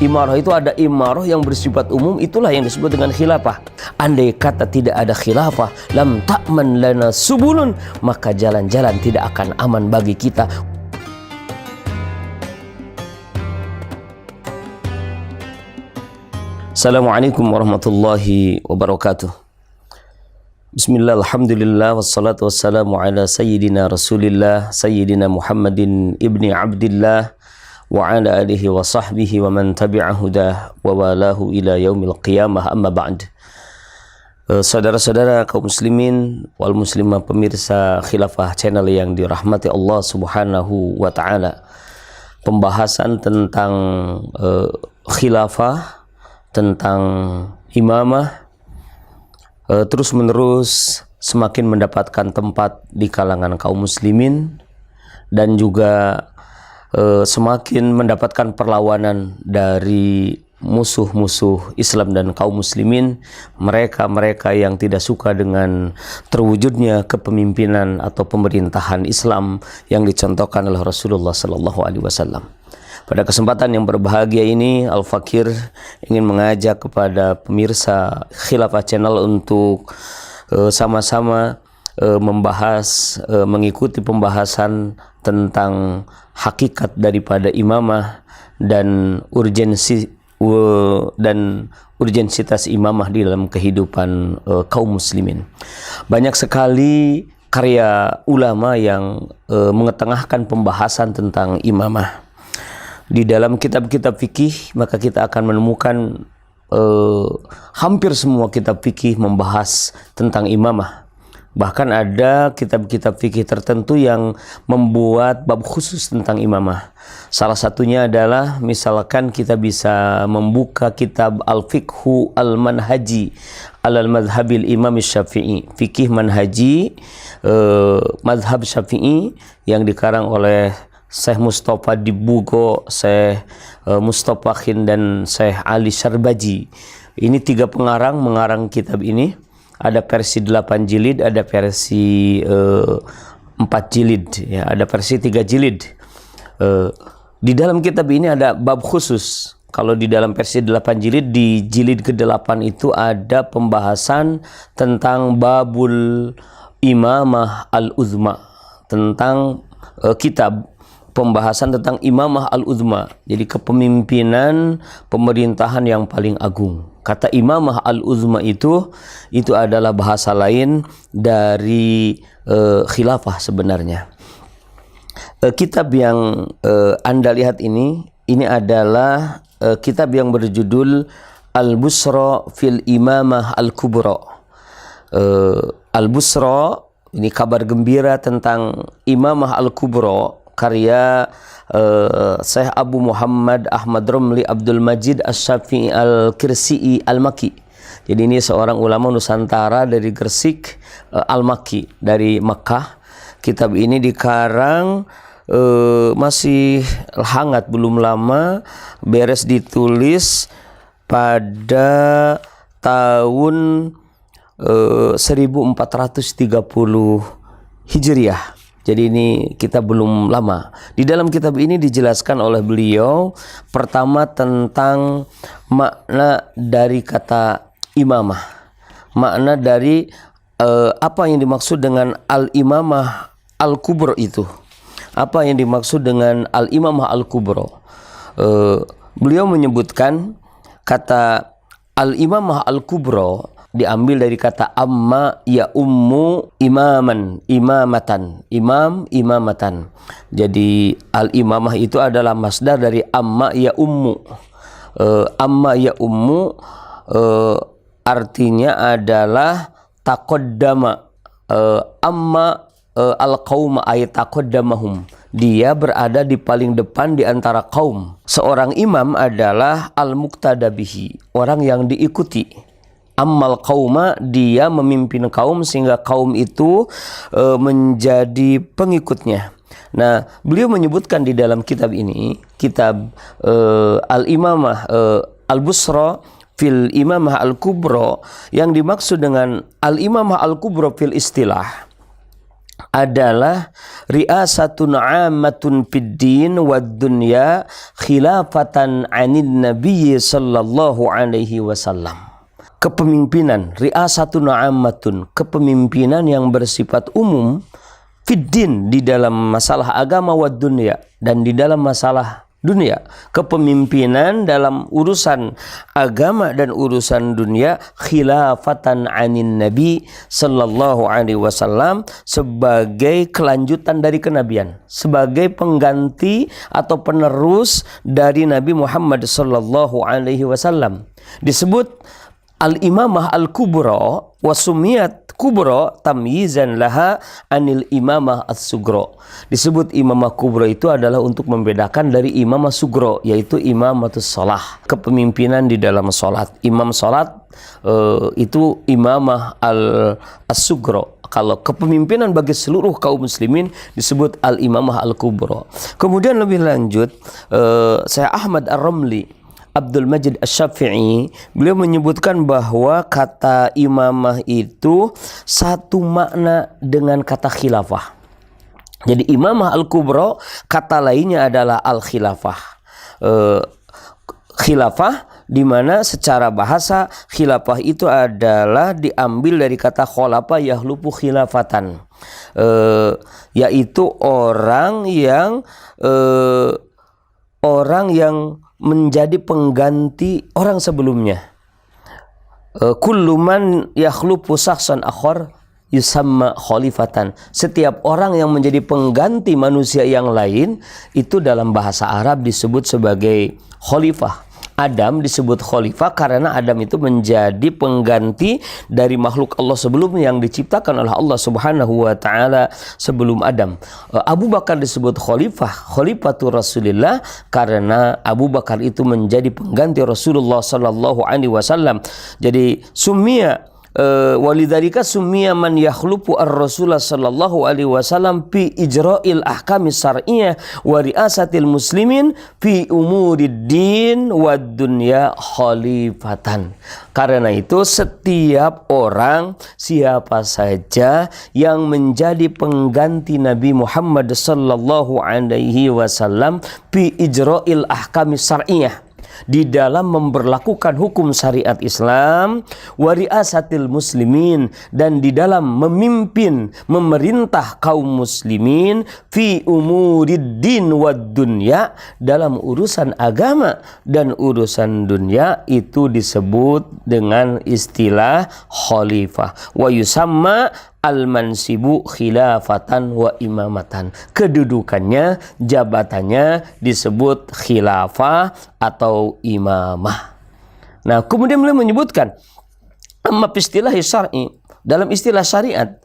Imarah itu ada imarah yang bersifat umum, itulah yang disebut dengan khilafah. Andai kata tidak ada khilafah, lam ta'man lana subulun, maka jalan-jalan tidak akan aman bagi kita. Assalamualaikum warahmatullahi wabarakatuh. Bismillah, alhamdulillah, wassalatu wassalamu ala sayyidina rasulillah, sayyidina Muhammadin ibni abdillah, wa ala alihi wa sahbihi wa man tabi'a hudah wa walahu ila yaumil qiyamah, amma ba'd. Saudara-saudara kaum muslimin wal muslimah pemirsa Khilafah Channel yang dirahmati Allah subhanahu wa ta'ala, pembahasan tentang khilafah, tentang imamah terus menerus semakin mendapatkan tempat di kalangan kaum muslimin, dan juga semakin mendapatkan perlawanan dari musuh-musuh Islam dan kaum muslimin, mereka-mereka yang tidak suka dengan terwujudnya kepemimpinan atau pemerintahan Islam yang dicontohkan oleh Rasulullah sallallahu alaihi wasallam. Pada kesempatan yang berbahagia ini, Al-Fakir ingin mengajak kepada pemirsa Khilafah Channel untuk sama-sama mengikuti pembahasan tentang hakikat daripada imamah dan urgensitas imamah di dalam kehidupan kaum muslimin. Banyak sekali karya ulama yang mengetengahkan pembahasan tentang imamah. Di dalam kitab-kitab fikih, maka kita akan menemukan hampir semua kitab fikih membahas tentang imamah. Bahkan ada kitab-kitab fikih tertentu yang membuat bab khusus tentang imamah. Salah satunya adalah misalkan kita bisa membuka kitab Al-Fiqhu Al-Manhaji Al-Madhabil Imam Syafi'i, fikih manhaji madhab Syafi'i, yang dikarang oleh Syekh Mustafa Dibugo, Syekh Mustafa Khin, dan Syekh Ali Syarbaji. Ini tiga pengarang mengarang kitab ini. Ada versi 8 jilid, ada versi 4 jilid, ya, ada versi 3 jilid. Di dalam kitab ini ada bab khusus. Kalau di dalam versi 8 jilid, di jilid ke-8 itu ada pembahasan tentang babul imamah al-uzma, tentang kitab pembahasan tentang imamah al-uzma, jadi kepemimpinan pemerintahan yang paling agung. Kata imamah al-uzma itu adalah bahasa lain dari khilafah sebenarnya. Kitab yang Anda lihat ini adalah kitab yang berjudul Al-Busra fil Imamah Al-Kubra. Al-Busra ini kabar gembira tentang Imamah Al-Kubra, karya Syekh Abu Muhammad Ahmad Romli Abdul Majid Asy-Syafi'i Al-Kirsi'i Al-Maki. Jadi ini seorang ulama Nusantara dari Gresik, Al-Maki dari Makkah. Kitab ini dikarang masih hangat, belum lama, beres ditulis pada tahun 1430 Hijriah. Jadi ini kitab belum lama. Di dalam kitab ini dijelaskan oleh beliau pertama tentang makna dari kata imamah. Makna dari apa yang dimaksud dengan al-imamah al-kubra itu. Apa yang dimaksud dengan al-imamah al-kubra. Beliau menyebutkan kata al-imamah al-kubra diambil dari kata amma ya ummu imaman, imamatan, imam, imamatan. Jadi al-imamah itu adalah masdar dari amma ya ummu. Amma ya ummu artinya adalah taqaddama, amma al-qauma ay taqaddamahum. Dia berada di paling depan di antara kaum. Seorang imam adalah al-muqtada bihi, orang yang diikuti. Ammal qauma, dia memimpin kaum sehingga kaum itu menjadi pengikutnya. Nah, beliau menyebutkan di dalam kitab ini, kitab Al-Imamah Al-Busra fil Imamah Al-Kubra, yang dimaksud dengan Al-Imamah Al-Kubra fil istilah adalah ri'asatun 'ammatun fid din wad dunya khilafatan 'anin nabiy sallallahu alaihi wasallam. Kepemimpinan, ri'asatun 'ammatun, kepemimpinan yang bersifat umum fid din, di dalam masalah agama, wad dunya, dan di dalam masalah dunia. Kepemimpinan dalam urusan agama dan urusan dunia khilafatan anin nabi sallallahu alaihi wasallam, sebagai kelanjutan dari kenabian, sebagai pengganti atau penerus dari Nabi Muhammad sallallahu alaihi wasallam. Disebut al-imamah al-kubra wa sumiyat kubra tamyizan laha anil imamah as-sugro. Disebut imamah kubra itu adalah untuk membedakan dari imamah sugro, yaitu imamatus shalah, kepemimpinan di dalam salat. Imam salat itu imamah as-sugro. Kalau kepemimpinan bagi seluruh kaum muslimin disebut al-imamah al-kubra. Kemudian lebih lanjut, saya Ahmad Ar-Ramli Abdul Majid Asy-Syafi'i, beliau menyebutkan bahwa kata imamah itu satu makna dengan kata khilafah. Jadi imamah al-kubra kata lainnya adalah al-khilafah. Khilafah, di mana secara bahasa khilafah itu adalah diambil dari kata khalafa yahlufu khilafatan, yaitu orang yang menjadi pengganti orang sebelumnya. Kullu man yakhlufu shakhsan akhar yusamma khalifatan. Setiap orang yang menjadi pengganti manusia yang lain itu dalam bahasa Arab disebut sebagai khalifah. Adam disebut khalifah karena Adam itu menjadi pengganti dari makhluk Allah sebelumnya yang diciptakan oleh Allah Subhanahu wa taala sebelum Adam. Abu Bakar disebut khalifah, khalifatur Rasulillah, karena Abu Bakar itu menjadi pengganti Rasulullah sallallahu alaihi wasallam. Jadi summiya walidzalika summiya man yakhlufu ar-rasul sallallahu alaihi wasallam fi ijra'il ahkami syar'iyyah wa ri'asatil muslimin fi umurid din wad dunya khalifatan. Karena itu setiap orang, siapa saja yang menjadi pengganti Nabi Muhammad sallallahu alaihi wasallam fi ijra'il ahkami syar'iyyah, di dalam memberlakukan hukum syariat Islam, wariasatil muslimin, dan di dalam memimpin, memerintah kaum muslimin, fi umurid din wad dunya, dalam urusan agama dan urusan dunia, itu disebut dengan istilah khalifah. Wa yusamma al-mansibu khilafatan wa imamatan. Kedudukannya, jabatannya disebut khilafah atau imamah. Nah, kemudian beliau menyebutkan amma istilah syar'i, dalam istilah syariat,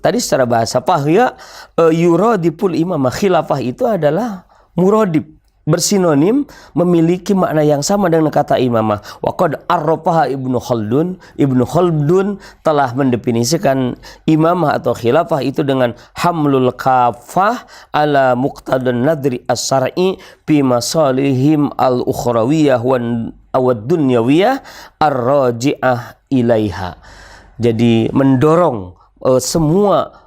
tadi secara bahasa fahya yuradipul imamah, khilafah itu adalah muradib, bersinonim, memiliki makna yang sama dengan kata imamah. Wa qad arrafaha Ibnu Khaldun telah mendefinisikan imamah atau khilafah itu dengan hamlul kafah ala muqtadan nadri as-syar'i fi masalihim al-ukhrawiyah wa dunyawiyah ar-raji'ah ilaiha. Jadi mendorong semua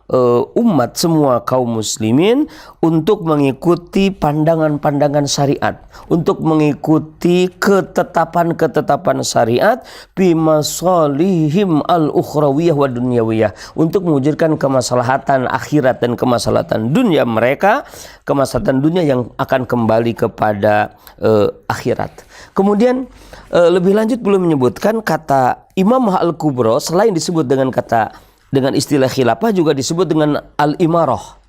umat, semua kaum muslimin untuk mengikuti pandangan-pandangan syariat, untuk mengikuti ketetapan-ketetapan syariat bi masalihim al-ukhrawiyah wa dunyawiyah, untuk mewujudkan kemaslahatan akhirat dan kemaslahatan dunia mereka, kemaslahatan dunia yang akan kembali kepada akhirat. Kemudian lebih lanjut beliau menyebutkan kata imamah al-kubra selain disebut dengan istilah khilafah juga disebut dengan al-imarah.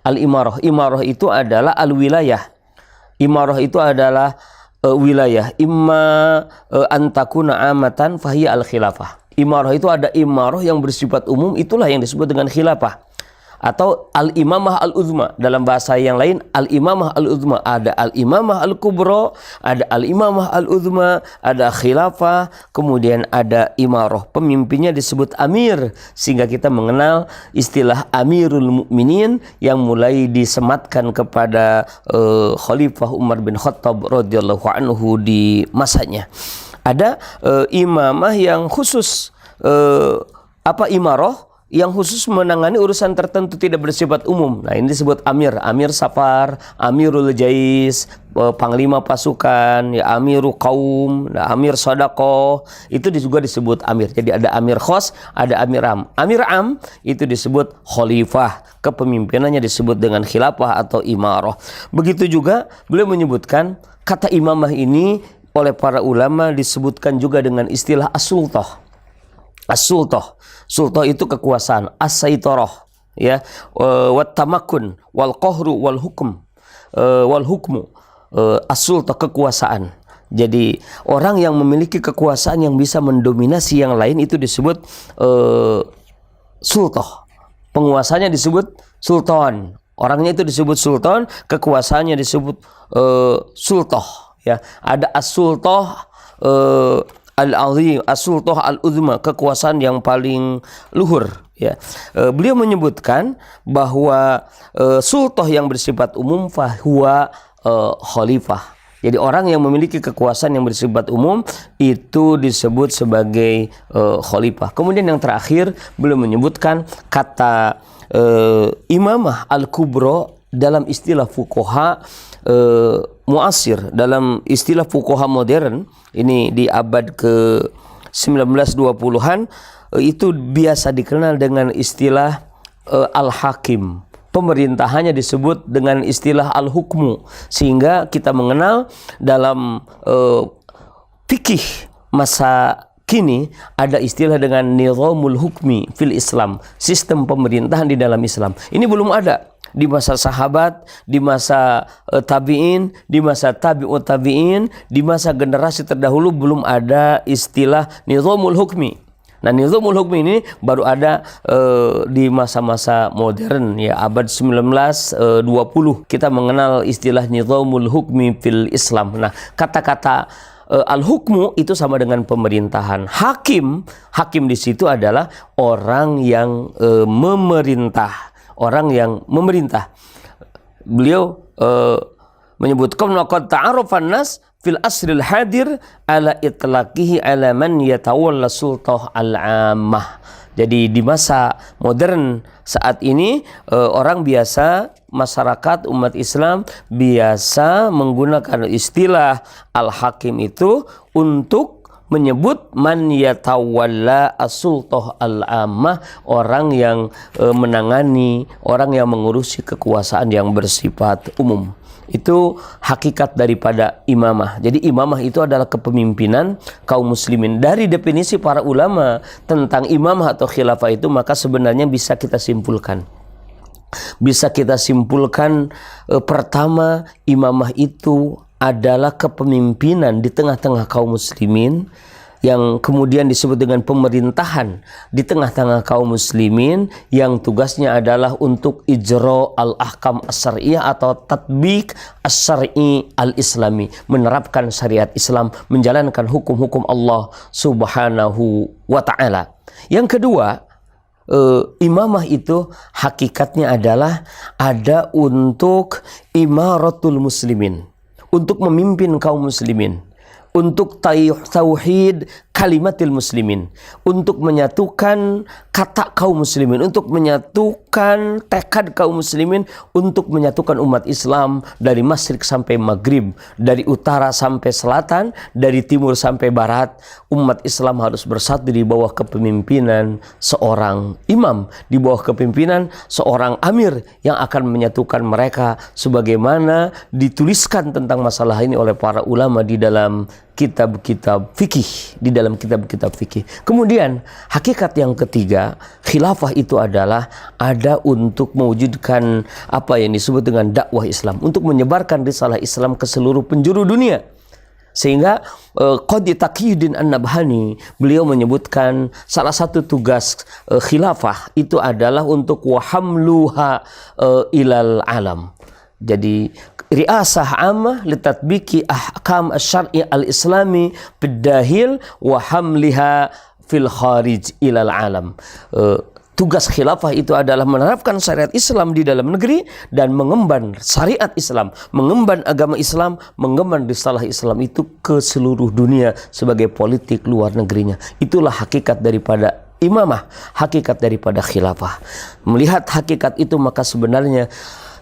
Al-imarah, imarah itu adalah al-wilayah. Imarah itu adalah wilayah. Imma antakuna amatan fahiya al-khilafah. Imarah itu ada imarah yang bersifat umum, itulah yang disebut dengan khilafah. Atau al-imamah al-uzma. Dalam bahasa yang lain, al-imamah al-uzma. Ada al-imamah al-kubra, ada al-imamah al-uzma, ada khilafah, kemudian ada imarah. Pemimpinnya disebut amir, sehingga kita mengenal istilah amirul mukminin yang mulai disematkan kepada Khalifah Umar bin Khattab radhiyallahu anhu di masanya. Ada imamah yang khusus. Apa imarah? yang khusus menangani urusan tertentu, tidak bersifat umum. Nah, ini disebut amir. Amir safar, amirul jais, panglima pasukan, ya amiru qaum, nah, amir sadaqah, itu juga disebut amir. Jadi ada amir khos, ada amir am. Amir am itu disebut khalifah, kepemimpinannya disebut dengan khilafah atau imarah. Begitu juga beliau menyebutkan kata imamah ini oleh para ulama disebutkan juga dengan istilah as-sultah. As-sultah. Sultah itu kekuasaan, as-saitarah, ya, wat tamakun, wal qahru, wal hukm, wal hukmu. As-sultah kekuasaan. Jadi orang yang memiliki kekuasaan yang bisa mendominasi yang lain itu disebut sultah. Penguasanya disebut sultan. Orangnya itu disebut sultan, kekuasaannya disebut sultah, ya. Ada as-sultah al-azim, as-sultah al-uzma, kekuasaan yang paling luhur, ya. Beliau menyebutkan bahwa sultah yang bersifat umum fahuwa khalifah. Jadi orang yang memiliki kekuasaan yang bersifat umum itu disebut sebagai khalifah. Kemudian yang terakhir beliau menyebutkan kata imamah al-kubra dalam istilah fuqaha muasir, dalam istilah fuqaha modern, ini di abad ke 1920-an, itu biasa dikenal dengan istilah al-hakim. Pemerintahannya disebut dengan istilah al-hukmu, sehingga kita mengenal dalam fikih masa kini ada istilah dengan nizamul hukmi fil Islam, sistem pemerintahan di dalam Islam. Ini belum ada di masa sahabat, di masa tabi'in, di masa tabi'ut tabi'in, di masa generasi terdahulu belum ada istilah nizamul hukmi. Nah, nizamul hukmi ini baru ada di masa-masa modern, ya, abad 1920 kita mengenal istilah nizamul hukmi fil Islam. Nah, kata-kata al-hukmu itu sama dengan pemerintahan. Hakim di situ adalah orang yang memerintah. Orang yang memerintah. Beliau menyebutkan laqad ta'arafan nas fil asril hadir ala itlaqihi ala man yatawalla sultah al-ammah. Jadi di masa modern saat ini orang biasa, masyarakat umat Islam biasa menggunakan istilah al-hakim itu untuk menyebut man yatawalla as-sultah al-ammah, orang yang menangani, orang yang mengurusi kekuasaan yang bersifat umum. Itu hakikat daripada imamah. Jadi imamah itu adalah kepemimpinan kaum muslimin. Dari definisi para ulama tentang imamah atau khilafah itu, maka sebenarnya bisa kita simpulkan. Pertama, imamah itu adalah kepemimpinan di tengah-tengah kaum muslimin, yang kemudian disebut dengan pemerintahan di tengah-tengah kaum muslimin, yang tugasnya adalah untuk ijra al-ahkam as-syar'iyyah atau tatbik as-syar'i al-islami, menerapkan syariat Islam, menjalankan hukum-hukum Allah Subhanahu wa ta'ala. Yang kedua, imamah itu hakikatnya adalah ada untuk imaratul muslimin, untuk memimpin kaum muslimin, untuk tauhid kalimatil muslimin, untuk menyatukan kata kaum muslimin, untuk menyatukan tekad kaum muslimin, untuk menyatukan umat Islam dari masyrik sampai maghrib, dari utara sampai selatan, dari timur sampai barat. Umat Islam harus bersatu di bawah kepemimpinan seorang imam, di bawah kepemimpinan seorang amir yang akan menyatukan mereka, sebagaimana dituliskan tentang masalah ini oleh para ulama di dalam kitab-kitab fikih, di dalam kitab-kitab fikih. Kemudian hakikat yang ketiga, khilafah itu adalah ada untuk mewujudkan apa yang disebut dengan dakwah Islam, untuk menyebarkan risalah Islam ke seluruh penjuru dunia. Sehingga Qadhi Taqiyuddin An-Nabhani beliau menyebutkan salah satu tugas khilafah itu adalah untuk wahamluha ilal alam. Jadi riasah ammah litatbiki ahkam asy-syar'i al-islami bidahil wa hamliha fil kharij ilal alam. Tugas khilafah itu adalah menerapkan syariat Islam di dalam negeri dan mengemban syariat Islam, mengemban agama Islam, mengemban risalah Islam itu ke seluruh dunia sebagai politik luar negerinya. Itulah hakikat daripada imamah, hakikat daripada khilafah. Melihat hakikat itu, maka sebenarnya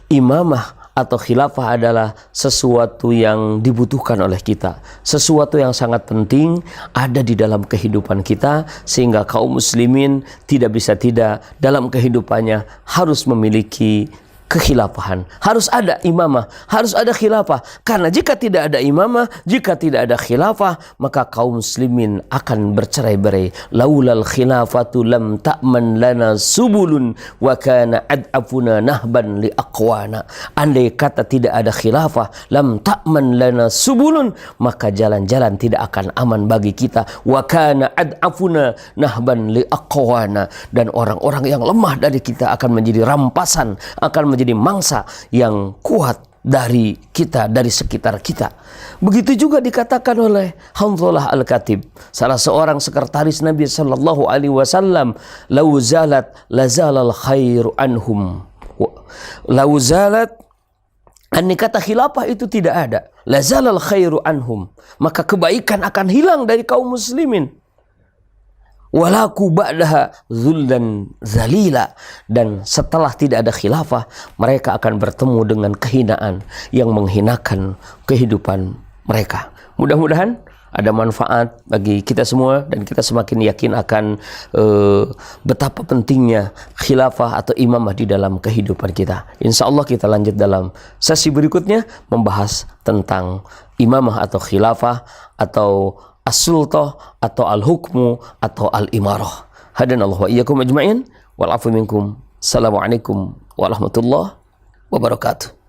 imamah atau khilafah adalah sesuatu yang dibutuhkan oleh kita, sesuatu yang sangat penting ada di dalam kehidupan kita, sehingga kaum muslimin tidak bisa tidak dalam kehidupannya harus memiliki kekhilafahan. Harus ada imamah, harus ada khilafah. Karena jika tidak ada imamah, jika tidak ada khilafah, maka kaum muslimin akan bercerai-berai. Laulal khilafatu lam ta'man lana subulun wa kana ad'afuna nahban li aqwana. Andai kata tidak ada khilafah, lam ta'man lana subulun, maka jalan-jalan tidak akan aman bagi kita. Wa kana ad'afuna nahban li aqwana. Dan orang-orang yang lemah dari kita akan menjadi rampasan, akan menjadi mangsa yang kuat dari kita, dari sekitar kita. Begitu juga dikatakan oleh Hanzalah Al-Katib, salah seorang sekretaris Nabi sallallahu alaihi wasallam, "Lau zalat lazalal khairu anhum." Lau zalat, andai kata khilafah itu tidak ada, lazalal khairu anhum, maka kebaikan akan hilang dari kaum muslimin. Walaku ba'daha zullan zalila, dan setelah tidak ada khilafah, mereka akan bertemu dengan kehinaan yang menghinakan kehidupan mereka. Mudah-mudahan ada manfaat bagi kita semua, dan kita semakin yakin akan betapa pentingnya khilafah atau imamah di dalam kehidupan kita. Insya Allah kita lanjut dalam sesi berikutnya membahas tentang imamah atau khilafah atau as-sultah atau al-hukmu atau al-imarah. Hadanallahu wa iyyakum ajma'in wal afu minkum. Assalamualaikum warahmatullahi wabarakatuh.